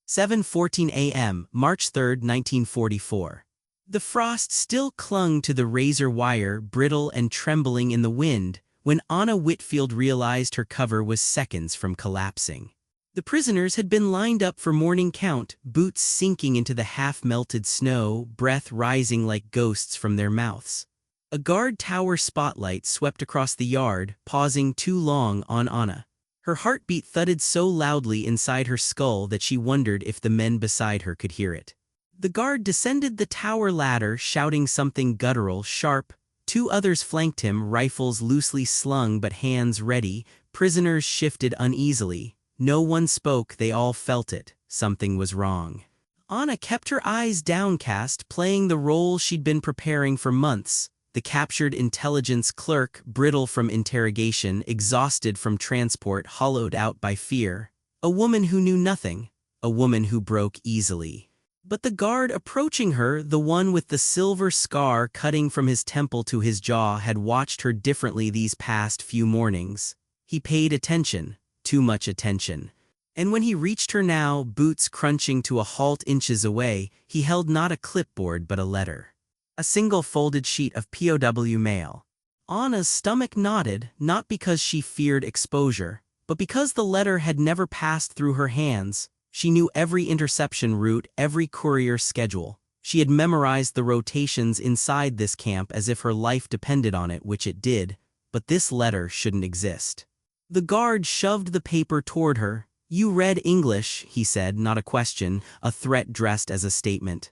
7:14 a.m., March 3, 1944. The frost still clung to the razor wire, brittle and trembling in the wind, when Anna Whitfield realized her cover was seconds from collapsing. The prisoners had been lined up for morning count, boots sinking into the half-melted snow, breath rising like ghosts from their mouths. A guard tower spotlight swept across the yard, pausing too long on Anna. Her heartbeat thudded so loudly inside her skull that she wondered if the men beside her could hear it. The guard descended the tower ladder, shouting something guttural, sharp. Two others flanked him, rifles loosely slung but hands ready. Prisoners shifted uneasily. No one spoke, they all felt it. Something was wrong. Anna kept her eyes downcast, playing the role she'd been preparing for months. The captured intelligence clerk, brittle from interrogation, exhausted from transport, hollowed out by fear. A woman who knew nothing. A woman who broke easily. But the guard approaching her, the one with the silver scar cutting from his temple to his jaw, had watched her differently these past few mornings. He paid attention, too much attention. And when he reached her now, boots crunching to a halt inches away, he held not a clipboard but a letter. A single folded sheet of POW mail. Anna's stomach knotted, not because she feared exposure, but because the letter had never passed through her hands. She knew every interception route, every courier schedule. She had memorized the rotations inside this camp as if her life depended on it, which it did, but this letter shouldn't exist. The guard shoved the paper toward her. "You read English," he said, not a question, a threat dressed as a statement.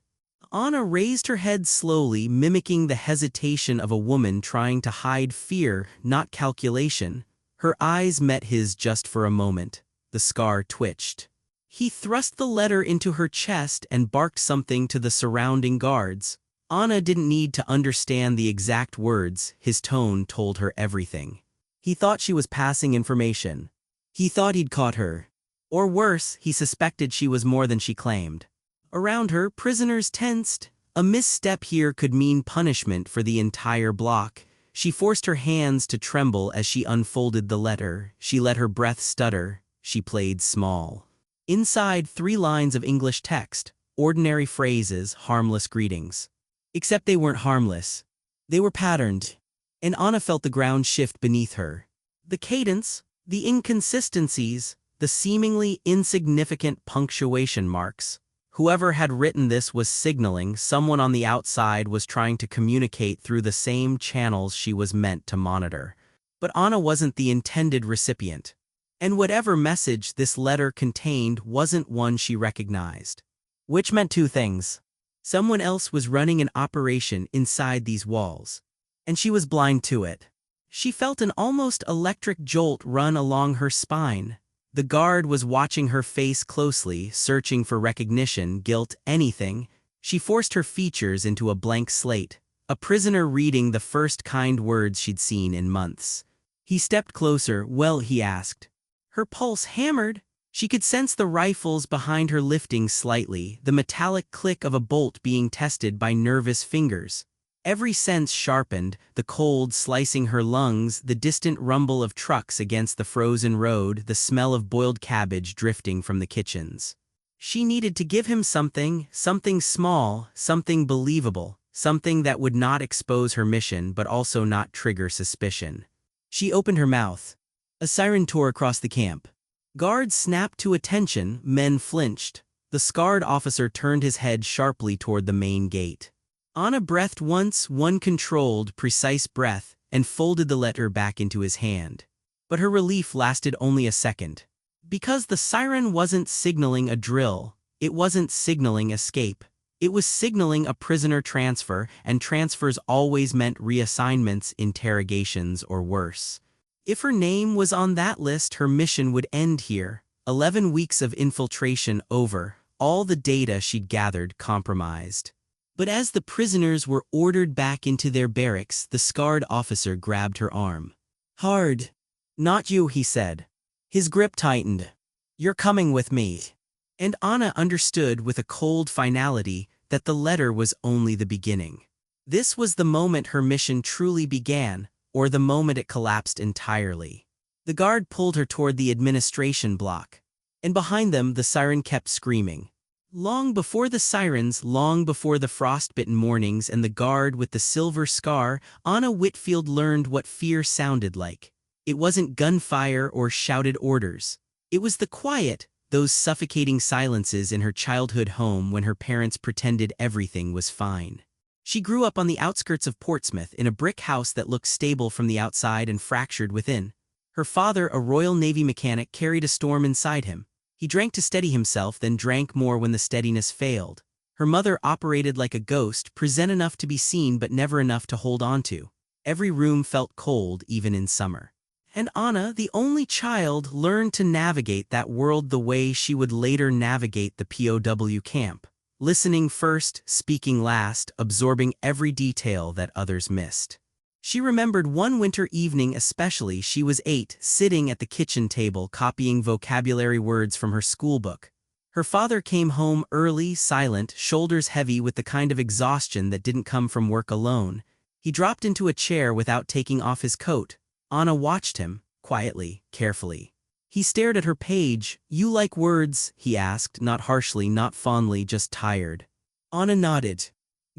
Anna raised her head slowly, mimicking the hesitation of a woman trying to hide fear, not calculation. Her eyes met his just for a moment. The scar twitched. He thrust the letter into her chest and barked something to the surrounding guards. Anna didn't need to understand the exact words, his tone told her everything. He thought she was passing information. He thought he'd caught her. Or worse, he suspected she was more than she claimed. Around her, prisoners tensed. A misstep here could mean punishment for the entire block. She forced her hands to tremble as she unfolded the letter. She let her breath stutter. She played small. Inside, 3 lines of English text, ordinary phrases, harmless greetings. Except they weren't harmless. They were patterned. And Anna felt the ground shift beneath her. The cadence, the inconsistencies, the seemingly insignificant punctuation marks. Whoever had written this was signaling. Someone on the outside was trying to communicate through the same channels she was meant to monitor. But Anna wasn't the intended recipient. And whatever message this letter contained wasn't one she recognized. Which meant 2 things. Someone else was running an operation inside these walls. And she was blind to it. She felt an almost electric jolt run along her spine. The guard was watching her face closely, searching for recognition, guilt, anything. She forced her features into a blank slate, a prisoner reading the first kind words she'd seen in months. He stepped closer. "Well?" he asked. Her pulse hammered. She could sense the rifles behind her lifting slightly, the metallic click of a bolt being tested by nervous fingers. Every sense sharpened, the cold slicing her lungs, the distant rumble of trucks against the frozen road, the smell of boiled cabbage drifting from the kitchens. She needed to give him something small, something believable, something that would not expose her mission but also not trigger suspicion. She opened her mouth. A siren tore across the camp. Guards snapped to attention, men flinched. The scarred officer turned his head sharply toward the main gate. Anna breathed once, one controlled, precise breath, and folded the letter back into his hand. But her relief lasted only a second. Because the siren wasn't signaling a drill, it wasn't signaling escape. It was signaling a prisoner transfer, and transfers always meant reassignments, interrogations, or worse. If her name was on that list, her mission would end here. 11 weeks of infiltration over, all the data she'd gathered compromised. But as the prisoners were ordered back into their barracks, the scarred officer grabbed her arm. "Hard." "Not you," he said. His grip tightened. "You're coming with me." And Anna understood with a cold finality that the letter was only the beginning. This was the moment her mission truly began, or the moment it collapsed entirely. The guard pulled her toward the administration block. And behind them the siren kept screaming. Long before the sirens, long before the frostbitten mornings and the guard with the silver scar, Anna Whitfield learned what fear sounded like. It wasn't gunfire or shouted orders. It was the quiet, those suffocating silences in her childhood home when her parents pretended everything was fine. She grew up on the outskirts of Portsmouth in a brick house that looked stable from the outside and fractured within. Her father, a Royal Navy mechanic, carried a storm inside him. He drank to steady himself, then drank more when the steadiness failed. Her mother operated like a ghost, present enough to be seen but never enough to hold on to. Every room felt cold, even in summer. And Anna, the only child, learned to navigate that world the way she would later navigate the POW camp. Listening first, speaking last, absorbing every detail that others missed. She remembered one winter evening especially. She was 8, sitting at the kitchen table copying vocabulary words from her schoolbook. Her father came home early, silent, shoulders heavy with the kind of exhaustion that didn't come from work alone. He dropped into a chair without taking off his coat. Anna watched him, quietly, carefully. He stared at her page. "You like words?" he asked, not harshly, not fondly, just tired. Anna nodded.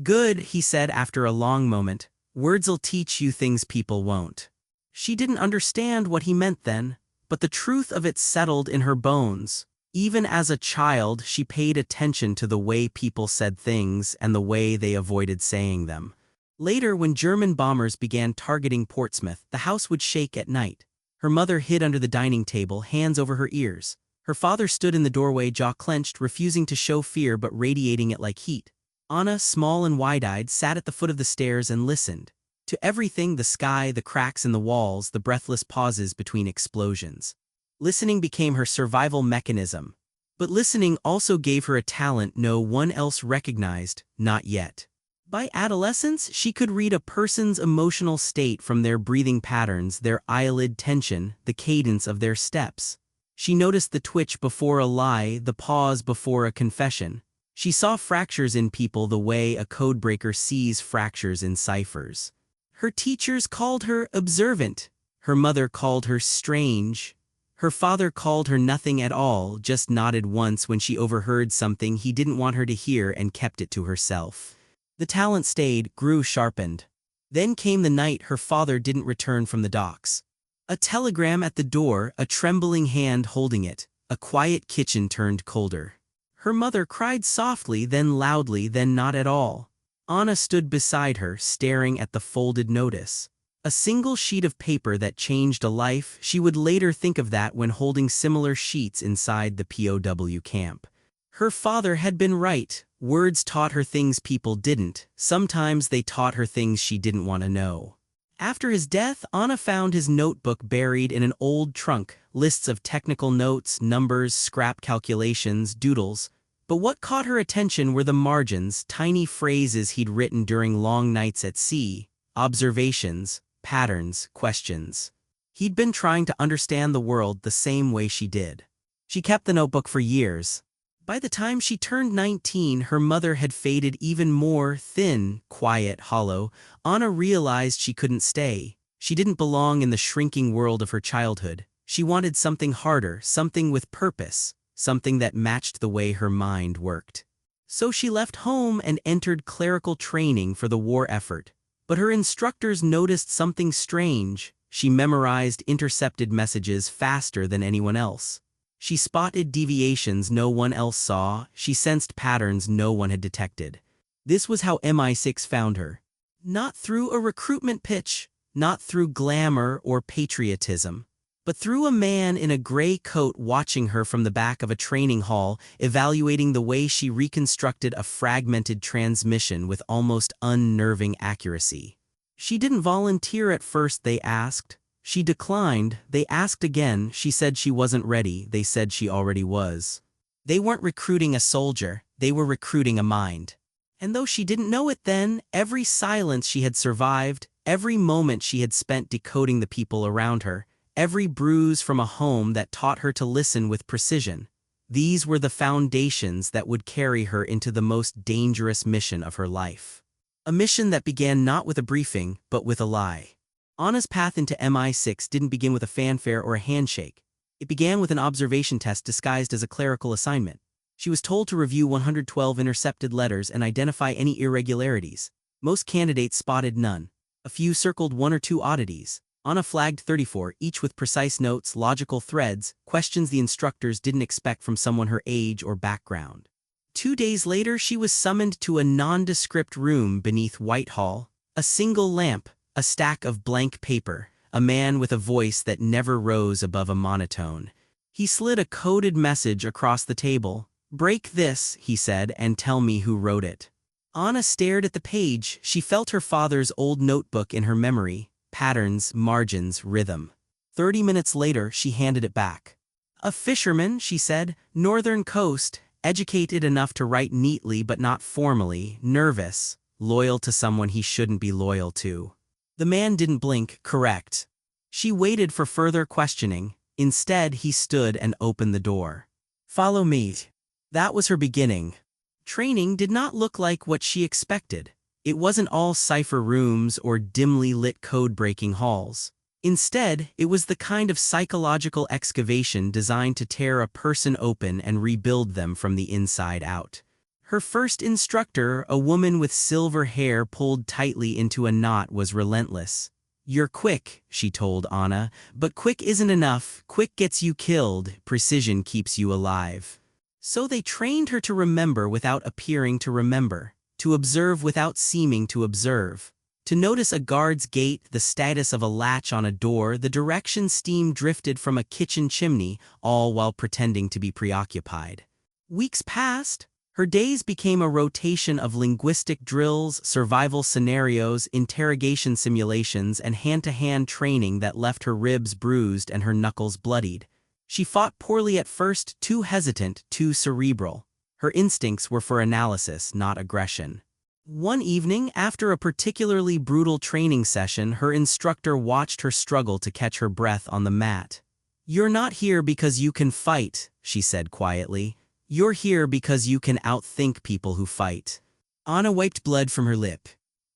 "Good," he said after a long moment. "Words'll teach you things people won't." She didn't understand what he meant then, but the truth of it settled in her bones. Even as a child, she paid attention to the way people said things and the way they avoided saying them. Later, when German bombers began targeting Portsmouth, the house would shake at night. Her mother hid under the dining table, hands over her ears. Her father stood in the doorway, jaw clenched, refusing to show fear but radiating it like heat. Anna, small and wide-eyed, sat at the foot of the stairs and listened. To everything: the sky, the cracks in the walls, the breathless pauses between explosions. Listening became her survival mechanism. But listening also gave her a talent no one else recognized, not yet. By adolescence, she could read a person's emotional state from their breathing patterns, their eyelid tension, the cadence of their steps. She noticed the twitch before a lie, the pause before a confession. She saw fractures in people the way a codebreaker sees fractures in ciphers. Her teachers called her observant. Her mother called her strange. Her father called her nothing at all, just nodded once when she overheard something he didn't want her to hear and kept it to herself. The talent stayed, grew, sharpened. Then came the night her father didn't return from the docks. A telegram at the door, a trembling hand holding it. A quiet kitchen turned colder. Her mother cried softly, then loudly, then not at all. Anna stood beside her, staring at the folded notice. A single sheet of paper that changed a life. She would later think of that when holding similar sheets inside the POW camp. Her father had been right. Words taught her things people didn't. Sometimes they taught her things she didn't want to know. After his death, Anna found his notebook buried in an old trunk, lists of technical notes, numbers, scrap calculations, doodles. But what caught her attention were the margins, tiny phrases he'd written during long nights at sea, observations, patterns, questions. He'd been trying to understand the world the same way she did. She kept the notebook for years. By the time she turned 19, her mother had faded even more, thin, quiet, hollow. Anna realized she couldn't stay. She didn't belong in the shrinking world of her childhood. She wanted something harder, something with purpose, something that matched the way her mind worked. So she left home and entered clerical training for the war effort. But her instructors noticed something strange. She memorized intercepted messages faster than anyone else. She spotted deviations no one else saw. She sensed patterns no one had detected. This was how MI6 found her. Not through a recruitment pitch, not through glamour or patriotism, but through a man in a gray coat watching her from the back of a training hall, evaluating the way she reconstructed a fragmented transmission with almost unnerving accuracy. She didn't volunteer at first, they asked. She declined. They asked again. She said she wasn't ready. They said she already was. They weren't recruiting a soldier. They were recruiting a mind. And though she didn't know it then, every silence she had survived, every moment she had spent decoding the people around her, every bruise from a home that taught her to listen with precision, these were the foundations that would carry her into the most dangerous mission of her life. A mission that began not with a briefing, but with a lie. Anna's path into MI6 didn't begin with a fanfare or a handshake. It began with an observation test disguised as a clerical assignment. She was told to review 112 intercepted letters and identify any irregularities. Most candidates spotted none. A few circled one or two oddities. Anna flagged 34, each with precise notes, logical threads, questions the instructors didn't expect from someone her age or background. 2 days later, she was summoned to a nondescript room beneath Whitehall. A single lamp, a stack of blank paper, a man with a voice that never rose above a monotone. He slid a coded message across the table. "Break this," he said, "and tell me who wrote it." Anna stared at the page. She felt her father's old notebook in her memory. Patterns, margins, rhythm. 30 minutes later, she handed it back. "A fisherman," she said, "northern coast, educated enough to write neatly but not formally, nervous, loyal to someone he shouldn't be loyal to." The man didn't blink. "Correct." She waited for further questioning. Instead, he stood and opened the door. "Follow me." That was her beginning. Training did not look like what she expected. It wasn't all cipher rooms or dimly lit code-breaking halls. Instead, it was the kind of psychological excavation designed to tear a person open and rebuild them from the inside out. Her first instructor, a woman with silver hair pulled tightly into a knot, was relentless. "You're quick," she told Anna, "but quick isn't enough. Quick gets you killed, precision keeps you alive." So they trained her to remember without appearing to remember, to observe without seeming to observe, to notice a guard's gait, the status of a latch on a door, the direction steam drifted from a kitchen chimney, all while pretending to be preoccupied. Weeks passed. Her days became a rotation of linguistic drills, survival scenarios, interrogation simulations, and hand-to-hand training that left her ribs bruised and her knuckles bloodied. She fought poorly at first, too hesitant, too cerebral. Her instincts were for analysis, not aggression. One evening, after a particularly brutal training session, her instructor watched her struggle to catch her breath on the mat. "You're not here because you can fight," she said quietly. "You're here because you can outthink people who fight." Anna wiped blood from her lip.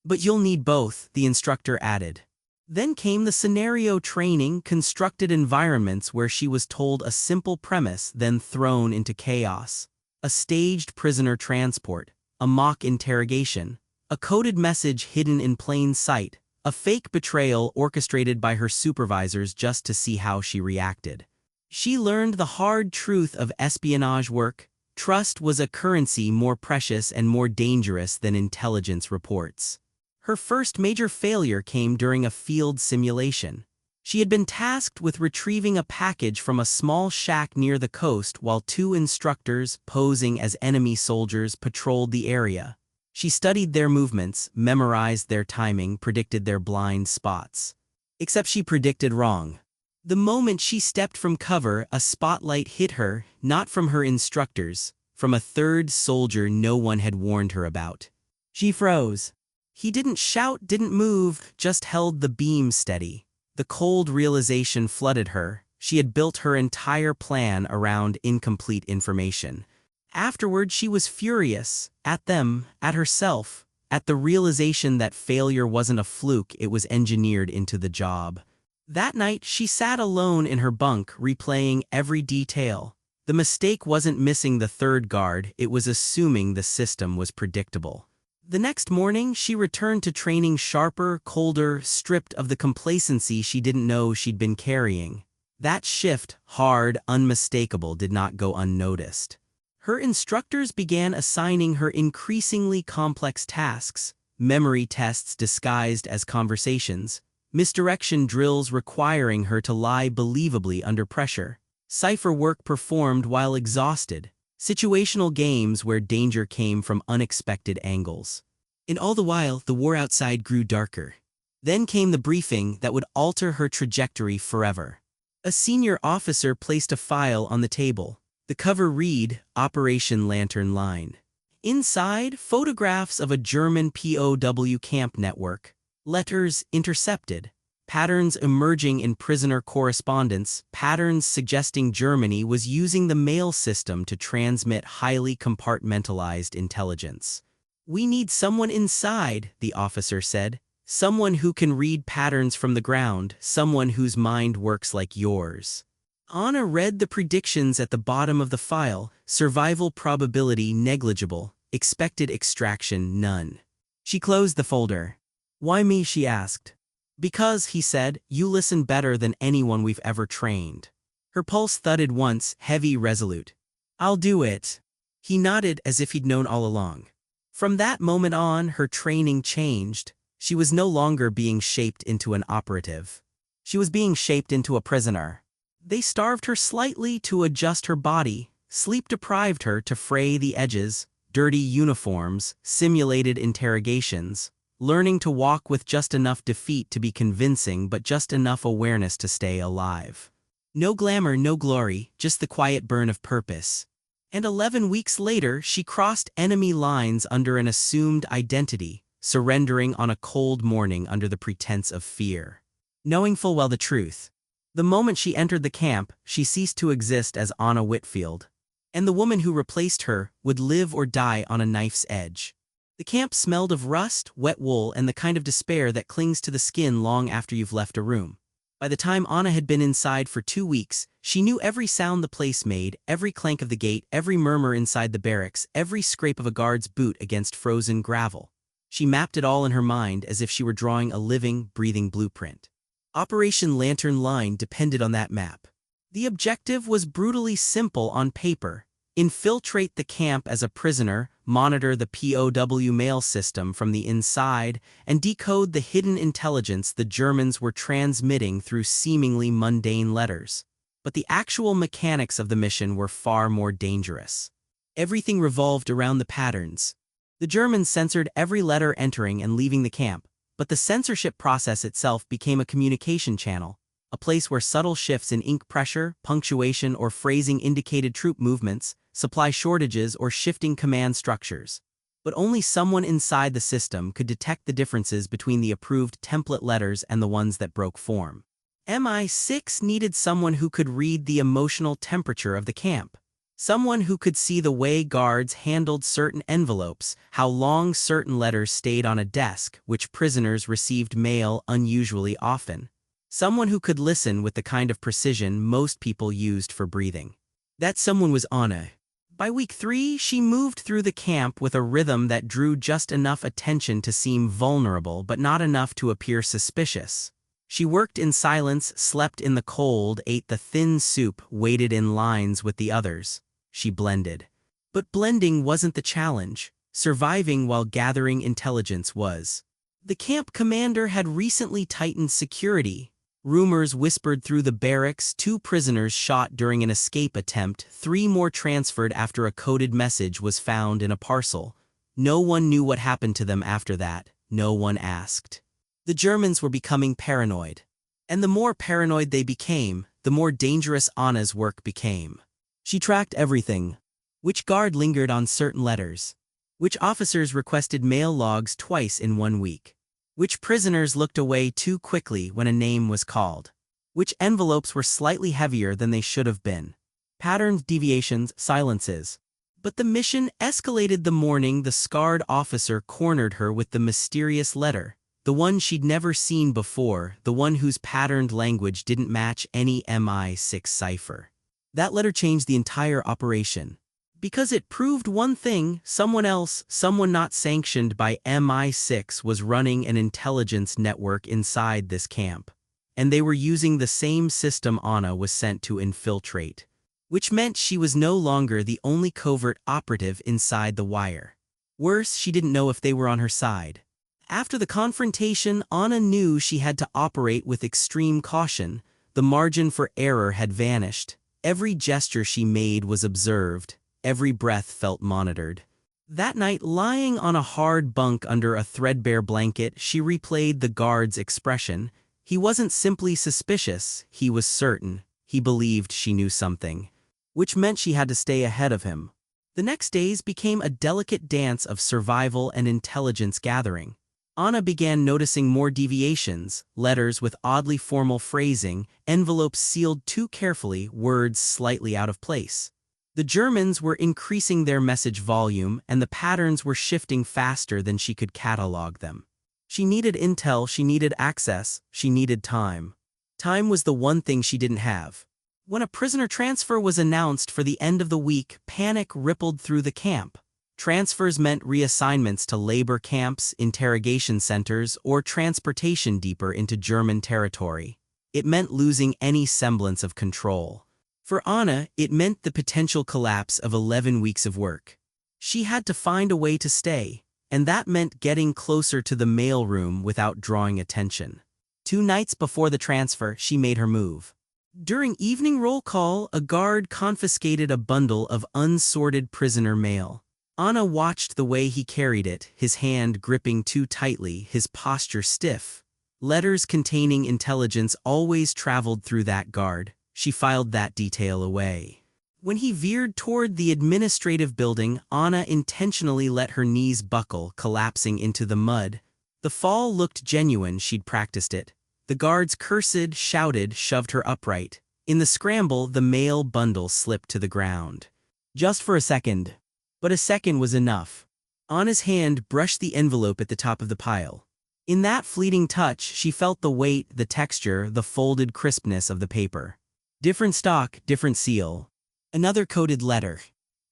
"But you'll need both," the instructor added. Then came the scenario training, constructed environments where she was told a simple premise, then thrown into chaos. A staged prisoner transport, a mock interrogation, a coded message hidden in plain sight, a fake betrayal orchestrated by her supervisors just to see how she reacted. She learned the hard truth of espionage work. Trust was a currency more precious and more dangerous than intelligence reports. Her first major failure came during a field simulation. She had been tasked with retrieving a package from a small shack near the coast while 2 instructors, posing as enemy soldiers, patrolled the area. She studied their movements, memorized their timing, predicted their blind spots. Except she predicted wrong. The moment she stepped from cover, a spotlight hit her, not from her instructors, from a third soldier no one had warned her about. She froze. He didn't shout, didn't move, just held the beam steady. The cold realization flooded her. She had built her entire plan around incomplete information. Afterward, she was furious. At them, at herself, at the realization that failure wasn't a fluke, it was engineered into the job. That night, she sat alone in her bunk, replaying every detail. The mistake wasn't missing the third guard, it was assuming the system was predictable. The next morning, she returned to training sharper, colder, stripped of the complacency she didn't know she'd been carrying. That shift, hard, unmistakable, did not go unnoticed. Her instructors began assigning her increasingly complex tasks, memory tests disguised as conversations, misdirection drills requiring her to lie believably under pressure, cipher work performed while exhausted, situational games where danger came from unexpected angles. And all the while, the war outside grew darker. Then came the briefing that would alter her trajectory forever. A senior officer placed a file on the table. The cover read, "Operation Lantern Line." Inside, photographs of a German POW camp network. Letters intercepted. Patterns emerging in prisoner correspondence, patterns suggesting Germany was using the mail system to transmit highly compartmentalized intelligence. "We need someone inside," the officer said. "Someone who can read patterns from the ground, someone whose mind works like yours." Anna read the predictions at the bottom of the file: survival probability negligible, expected extraction none. She closed the folder. "Why me?" she asked. "Because," he said, "you listen better than anyone we've ever trained." Her pulse thudded once, heavy, resolute. "I'll do it." He nodded as if he'd known all along. From that moment on, her training changed. She was no longer being shaped into an operative. She was being shaped into a prisoner. They starved her slightly to adjust her body, sleep-deprived her to fray the edges, dirty uniforms, simulated interrogations, learning to walk with just enough defeat to be convincing but just enough awareness to stay alive. No glamour, no glory, just the quiet burn of purpose. And 11 weeks later, she crossed enemy lines under an assumed identity, surrendering on a cold morning under the pretense of fear, knowing full well the truth. The moment she entered the camp, she ceased to exist as Anna Whitfield. And the woman who replaced her would live or die on a knife's edge. The camp smelled of rust, wet wool, and the kind of despair that clings to the skin long after you've left a room. By the time Anna had been inside for 2 weeks, she knew every sound the place made, every clank of the gate, every murmur inside the barracks, every scrape of a guard's boot against frozen gravel. She mapped it all in her mind as if she were drawing a living, breathing blueprint. Operation Lantern Line depended on that map. The objective was brutally simple on paper: infiltrate the camp as a prisoner, monitor the POW mail system from the inside, and decode the hidden intelligence the Germans were transmitting through seemingly mundane letters. But the actual mechanics of the mission were far more dangerous. Everything revolved around the patterns. The Germans censored every letter entering and leaving the camp, but the censorship process itself became a communication channel, a place where subtle shifts in ink pressure, punctuation, or phrasing indicated troop movements, supply shortages, or shifting command structures. But only someone inside the system could detect the differences between the approved template letters and the ones that broke form. MI6 needed someone who could read the emotional temperature of the camp. Someone who could see the way guards handled certain envelopes, how long certain letters stayed on a desk, which prisoners received mail unusually often. Someone who could listen with the kind of precision most people used for breathing. That someone was Anna. By week 3, she moved through the camp with a rhythm that drew just enough attention to seem vulnerable but not enough to appear suspicious. She worked in silence, slept in the cold, ate the thin soup, waited in lines with the others. She blended. But blending wasn't the challenge. Surviving while gathering intelligence was. The camp commander had recently tightened security. Rumors whispered through the barracks: 2 prisoners shot during an escape attempt, 3 more transferred after a coded message was found in a parcel. No one knew what happened to them after that. No one asked. The Germans were becoming paranoid. And the more paranoid they became, the more dangerous Anna's work became. She tracked everything. Which guard lingered on certain letters? Which officers requested mail logs twice in 1 week? Which prisoners looked away too quickly when a name was called? Which envelopes were slightly heavier than they should have been? Patterns, deviations, silences. But the mission escalated the morning the scarred officer cornered her with the mysterious letter, the one she'd never seen before, the one whose patterned language didn't match any MI6 cipher. That letter changed the entire operation. Because it proved one thing: someone else, someone not sanctioned by MI6, was running an intelligence network inside this camp. And they were using the same system Anna was sent to infiltrate. Which meant she was no longer the only covert operative inside the wire. Worse, she didn't know if they were on her side. After the confrontation, Anna knew she had to operate with extreme caution. The margin for error had vanished. Every gesture she made was observed. Every breath felt monitored. That night, lying on a hard bunk under a threadbare blanket, she replayed the guard's expression. He wasn't simply suspicious, he was certain. He believed she knew something. Which meant she had to stay ahead of him. The next days became a delicate dance of survival and intelligence gathering. Anna began noticing more deviations: letters with oddly formal phrasing, envelopes sealed too carefully, words slightly out of place. The Germans were increasing their message volume, and the patterns were shifting faster than she could catalog them. She needed intel, she needed access, she needed time. Time was the one thing she didn't have. When a prisoner transfer was announced for the end of the week, panic rippled through the camp. Transfers meant reassignments to labor camps, interrogation centers, or transportation deeper into German territory. It meant losing any semblance of control. For Anna, it meant the potential collapse of 11 weeks of work. She had to find a way to stay, and that meant getting closer to the mailroom without drawing attention. 2 nights before the transfer, she made her move. During evening roll call, a guard confiscated a bundle of unsorted prisoner mail. Anna watched the way he carried it, his hand gripping too tightly, his posture stiff. Letters containing intelligence always traveled through that guard. She filed that detail away. When he veered toward the administrative building, Anna intentionally let her knees buckle, collapsing into the mud. The fall looked genuine, she'd practiced it. The guards cursed, shouted, shoved her upright. In the scramble, the mail bundle slipped to the ground. Just for a second. But a second was enough. Anna's hand brushed the envelope at the top of the pile. In that fleeting touch, she felt the weight, the texture, the folded crispness of the paper. Different stock, different seal. Another coded letter.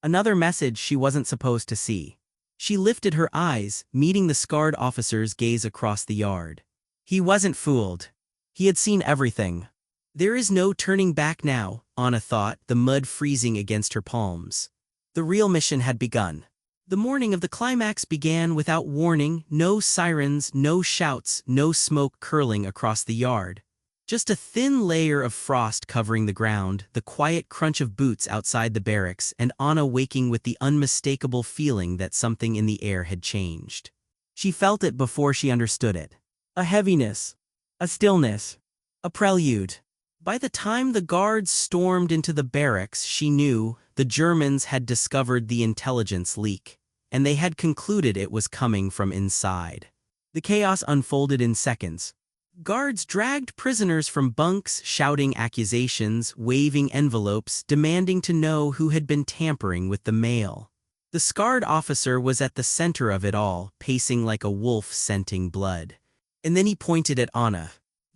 Another message she wasn't supposed to see. She lifted her eyes, meeting the scarred officer's gaze across the yard. He wasn't fooled. He had seen everything. There is no turning back now, Anna thought, the mud freezing against her palms. The real mission had begun. The morning of the climax began without warning, no sirens, no shouts, no smoke curling across the yard. Just a thin layer of frost covering the ground, the quiet crunch of boots outside the barracks, and Anna waking with the unmistakable feeling that something in the air had changed. She felt it before she understood it. A heaviness. A stillness. A prelude. By the time the guards stormed into the barracks, she knew the Germans had discovered the intelligence leak, and they had concluded it was coming from inside. The chaos unfolded in seconds. Guards dragged prisoners from bunks, shouting accusations, waving envelopes, demanding to know who had been tampering with the mail. The scarred officer was at the center of it all, pacing like a wolf scenting blood. And then he pointed at Anna.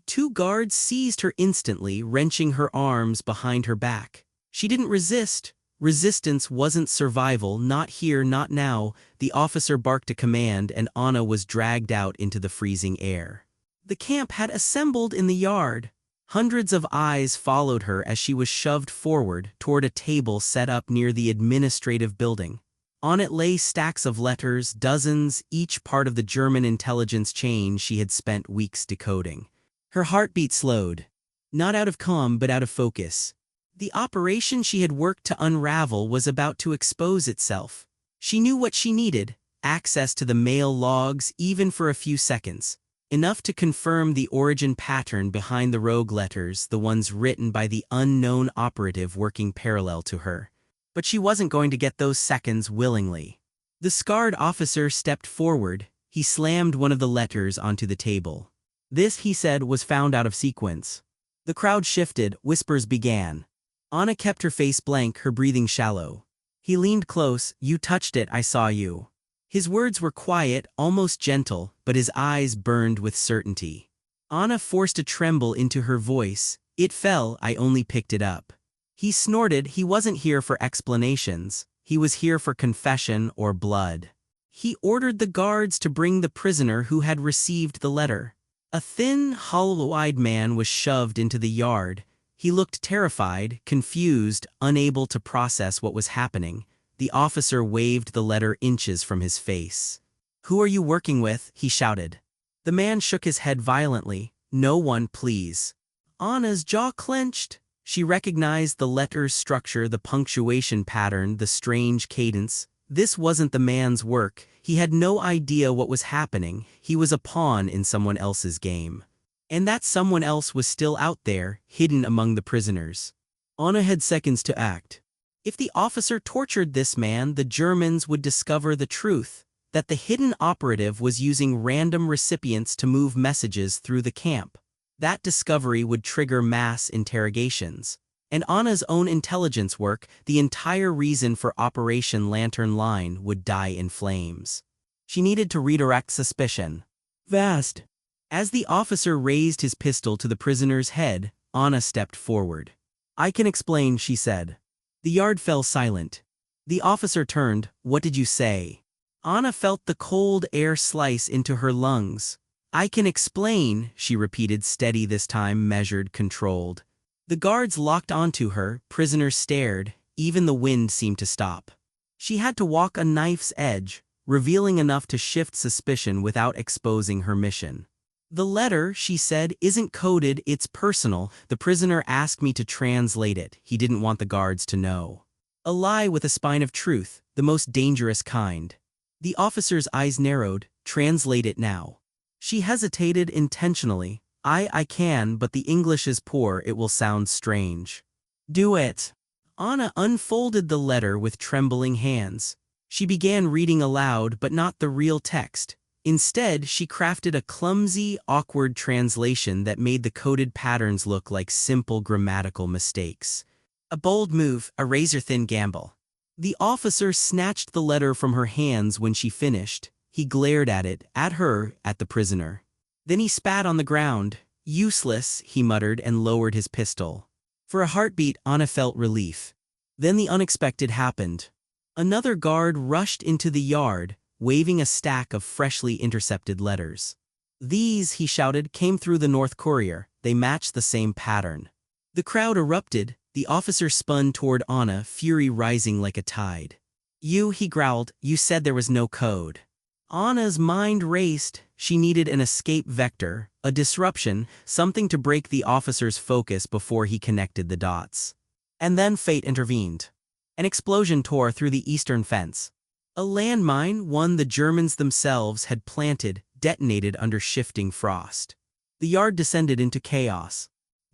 2 guards seized her instantly, wrenching her arms behind her back. She didn't resist. Resistance wasn't survival, not here, not now. The officer barked a command, and Anna was dragged out into the freezing air. The camp had assembled in the yard. Hundreds of eyes followed her as she was shoved forward toward a table set up near the administrative building. On it lay stacks of letters, dozens, each part of the German intelligence chain she had spent weeks decoding. Her heartbeat slowed. Not out of calm, but out of focus. The operation she had worked to unravel was about to expose itself. She knew what she needed: access to the mail logs, even for a few seconds. Enough to confirm the origin pattern behind the rogue letters, the ones written by the unknown operative working parallel to her. But she wasn't going to get those seconds willingly. The scarred officer stepped forward. He slammed one of the letters onto the table. This, he said, was found out of sequence. The crowd shifted, whispers began. Anna kept her face blank, her breathing shallow. He leaned close. "You touched it, I saw you." His words were quiet, almost gentle, but his eyes burned with certainty. Anna forced a tremble into her voice. "It fell, I only picked it up." He snorted. He wasn't here for explanations. He was here for confession or blood. He ordered the guards to bring the prisoner who had received the letter. A thin, hollow-eyed man was shoved into the yard. He looked terrified, confused, unable to process what was happening. The officer waved the letter inches from his face. "Who are you working with?" he shouted. The man shook his head violently. "No one, please." Anna's jaw clenched. She recognized the letter's structure, the punctuation pattern, the strange cadence. This wasn't the man's work. He had no idea what was happening. He was a pawn in someone else's game. And that someone else was still out there, hidden among the prisoners. Anna had seconds to act. If the officer tortured this man, the Germans would discover the truth, that the hidden operative was using random recipients to move messages through the camp. That discovery would trigger mass interrogations. And Anna's own intelligence work, the entire reason for Operation Lantern Line, would die in flames. She needed to redirect suspicion. Fast. As the officer raised his pistol to the prisoner's head, Anna stepped forward. "I can explain," she said. The yard fell silent. The officer turned. "What did you say?" Anna felt the cold air slice into her lungs. "I can explain," she repeated, steady this time, measured, controlled. The guards locked onto her, prisoners stared, even the wind seemed to stop. She had to walk a knife's edge, revealing enough to shift suspicion without exposing her mission. "The letter," she said, "isn't coded, it's personal. The prisoner asked me to translate it. He didn't want the guards to know." A lie with a spine of truth, the most dangerous kind. The officer's eyes narrowed. "Translate it now." She hesitated intentionally. I can, but the English is poor, it will sound strange." "Do it." Anna unfolded the letter with trembling hands. She began reading aloud, but not the real text. Instead, she crafted a clumsy, awkward translation that made the coded patterns look like simple grammatical mistakes. "A bold move, a razor-thin gamble." The officer snatched the letter from her hands when she finished. He glared at it, at her, at the prisoner. Then he spat on the ground. "Useless," he muttered and lowered his pistol. For a heartbeat, Anna felt relief. Then the unexpected happened. Another guard rushed into the yard, waving a stack of freshly intercepted letters. "These," he shouted, "came through the North Courier. They match the same pattern." The crowd erupted. The officer spun toward Anna, fury rising like a tide. "You," he growled, "you said there was no code." Anna's mind raced. She needed an escape vector, a disruption, something to break the officer's focus before he connected the dots. And then fate intervened. An explosion tore through the eastern fence. A landmine, one the Germans themselves had planted, detonated under shifting frost. The yard descended into chaos.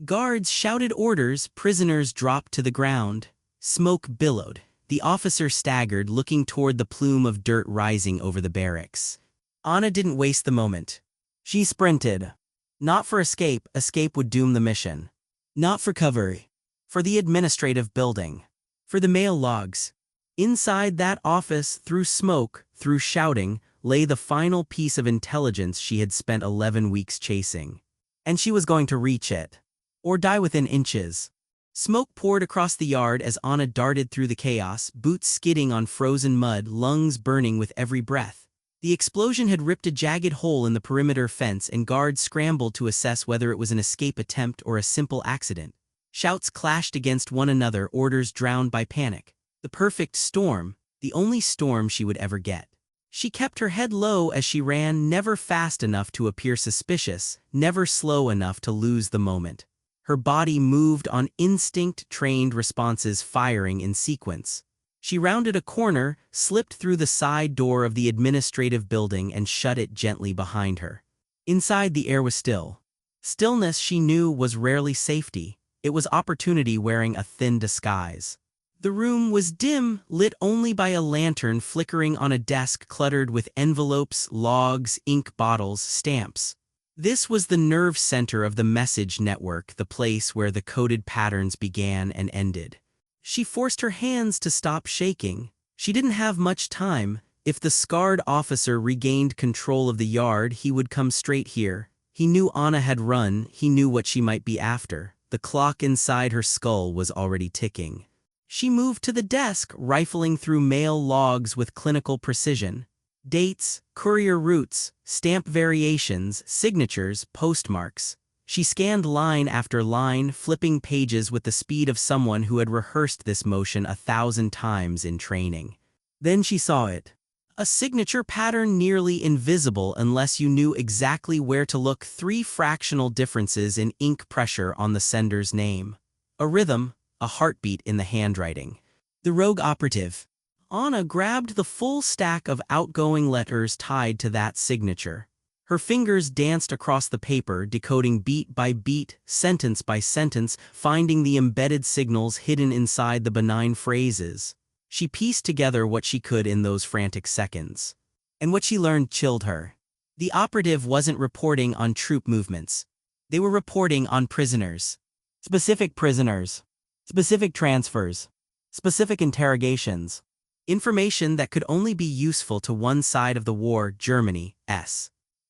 Guards shouted orders, prisoners dropped to the ground. Smoke billowed. The officer staggered, looking toward the plume of dirt rising over the barracks. Anna didn't waste the moment. She sprinted. Not for escape, escape would doom the mission. Not for cover. For the administrative building. For the mail logs. Inside that office, through smoke, through shouting, lay the final piece of intelligence she had spent 11 weeks chasing. And she was going to reach it. Or die within inches. Smoke poured across the yard as Anna darted through the chaos, boots skidding on frozen mud, lungs burning with every breath. The explosion had ripped a jagged hole in the perimeter fence, and guards scrambled to assess whether it was an escape attempt or a simple accident. Shouts clashed against one another, orders drowned by panic. The perfect storm, the only storm she would ever get. She kept her head low as she ran, never fast enough to appear suspicious, never slow enough to lose the moment. Her body moved on instinct, trained responses firing in sequence. She rounded a corner, slipped through the side door of the administrative building and shut it gently behind her. Inside, the air was still. Stillness, she knew, was rarely safety. It was opportunity wearing a thin disguise. The room was dim, lit only by a lantern flickering on a desk cluttered with envelopes, logs, ink bottles, stamps. This was the nerve center of the message network, the place where the coded patterns began and ended. She forced her hands to stop shaking. She didn't have much time. If the scarred officer regained control of the yard, he would come straight here. He knew Anna had run, he knew what she might be after. The clock inside her skull was already ticking. She moved to the desk, rifling through mail logs with clinical precision. Dates, courier routes, stamp variations, signatures, postmarks. She scanned line after line, flipping pages with the speed of someone who had rehearsed this motion 1,000 times in training. Then she saw it. A signature pattern nearly invisible unless you knew exactly where to look, 3 fractional differences in ink pressure on the sender's name. A rhythm, a heartbeat in the handwriting. The rogue operative. Anna grabbed the full stack of outgoing letters tied to that signature. Her fingers danced across the paper, decoding beat by beat, sentence by sentence, finding the embedded signals hidden inside the benign phrases. She pieced together what she could in those frantic seconds. And what she learned chilled her. The operative wasn't reporting on troop movements. They were reporting on prisoners. Specific prisoners. Specific transfers. Specific interrogations. Information that could only be useful to one side of the war, Germany's.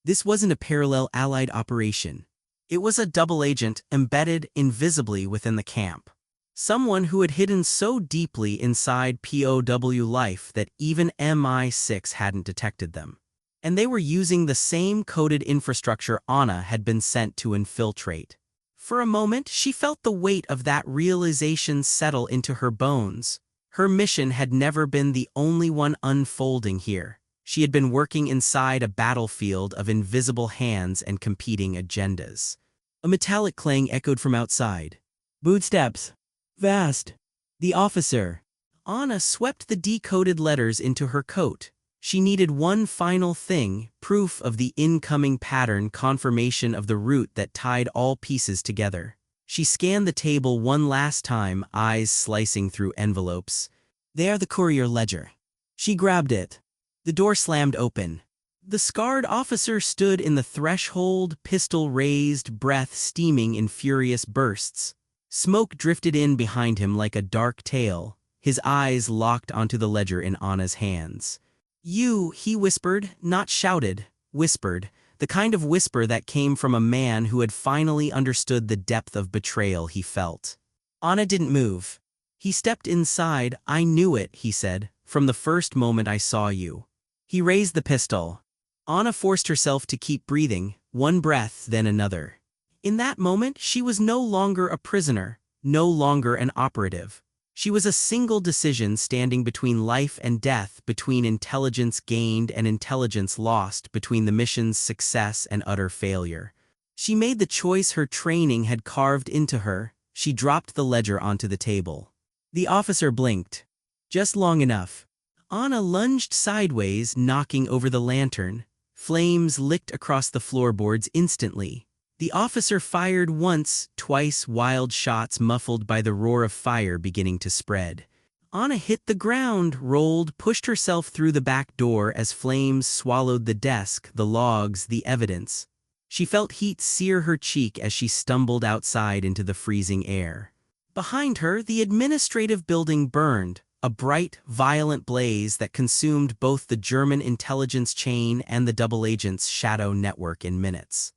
This wasn't a parallel Allied operation. It was a double agent embedded invisibly within the camp. Someone who had hidden so deeply inside POW life that even MI6 hadn't detected them. And they were using the same coded infrastructure Anna had been sent to infiltrate. For a moment, she felt the weight of that realization settle into her bones. Her mission had never been the only one unfolding here. She had been working inside a battlefield of invisible hands and competing agendas. A metallic clang echoed from outside. Footsteps. Fast. The officer. Anna swept the decoded letters into her coat. She needed one final thing, proof of the incoming pattern, confirmation of the route that tied all pieces together. She scanned the table one last time, eyes slicing through envelopes. They are the courier ledger. She grabbed it. The door slammed open. The scarred officer stood in the threshold, pistol raised, breath steaming in furious bursts. Smoke drifted in behind him like a dark tail, his eyes locked onto the ledger in Anna's hands. "You," he whispered, not shouted, whispered, the kind of whisper that came from a man who had finally understood the depth of betrayal he felt. Anna didn't move. He stepped inside. "I knew it," he said, "from the first moment I saw you." He raised the pistol. Anna forced herself to keep breathing, one breath, then another. In that moment, she was no longer a prisoner, no longer an operative. She was a single decision standing between life and death, between intelligence gained and intelligence lost, between the mission's success and utter failure. She made the choice her training had carved into her. She dropped the ledger onto the table. The officer blinked. Just long enough. Anna lunged sideways, knocking over the lantern. Flames licked across the floorboards instantly. The officer fired once, twice, wild shots muffled by the roar of fire beginning to spread. Anna hit the ground, rolled, pushed herself through the back door as flames swallowed the desk, the logs, the evidence. She felt heat sear her cheek as she stumbled outside into the freezing air. Behind her, the administrative building burned, a bright, violent blaze that consumed both the German intelligence chain and the double agent's shadow network in minutes.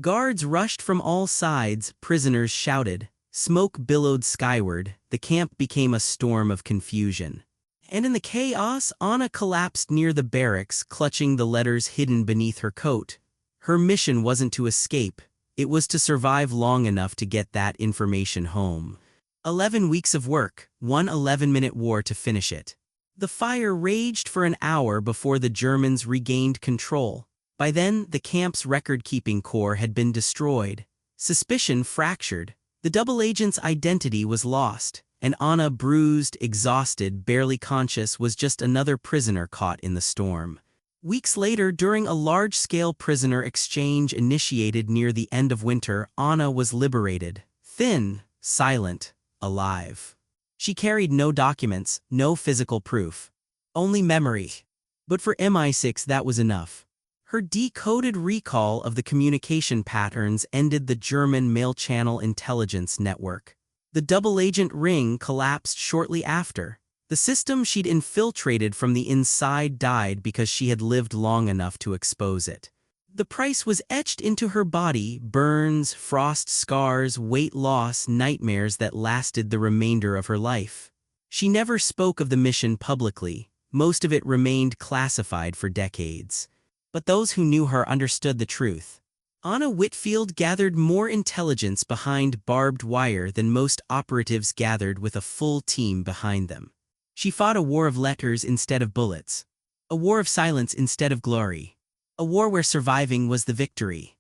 Guards rushed from all sides, prisoners shouted, smoke billowed skyward, the camp became a storm of confusion. And in the chaos, Anna collapsed near the barracks, clutching the letters hidden beneath her coat. Her mission wasn't to escape, it was to survive long enough to get that information home. 11 weeks of work, one 11-minute war to finish it. The fire raged for an hour before the Germans regained control. By then, the camp's record-keeping core had been destroyed. Suspicion fractured. The double agent's identity was lost, and Anna, bruised, exhausted, barely conscious, was just another prisoner caught in the storm. Weeks later, during a large-scale prisoner exchange initiated near the end of winter, Anna was liberated. Thin, silent, alive. She carried no documents, no physical proof. Only memory. But for MI6 that was enough. Her decoded recall of the communication patterns ended the German mail channel intelligence network. The double agent ring collapsed shortly after. The system she'd infiltrated from the inside died because she had lived long enough to expose it. The price was etched into her body: burns, frost scars, weight loss, nightmares that lasted the remainder of her life. She never spoke of the mission publicly. Most of it remained classified for decades. But those who knew her understood the truth. Anna Whitfield gathered more intelligence behind barbed wire than most operatives gathered with a full team behind them. She fought a war of letters instead of bullets. A war of silence instead of glory. A war where surviving was the victory.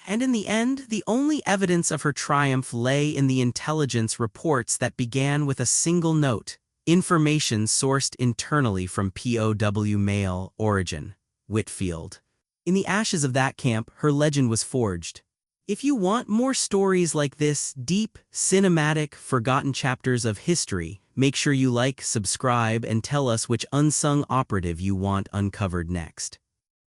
And in the end, the only evidence of her triumph lay in the intelligence reports that began with a single note: information sourced internally from POW male origin, Whitfield. In the ashes of that camp, her legend was forged. If you want more stories like this, deep, cinematic, forgotten chapters of history, make sure you like, subscribe, and tell us which unsung operative you want uncovered next.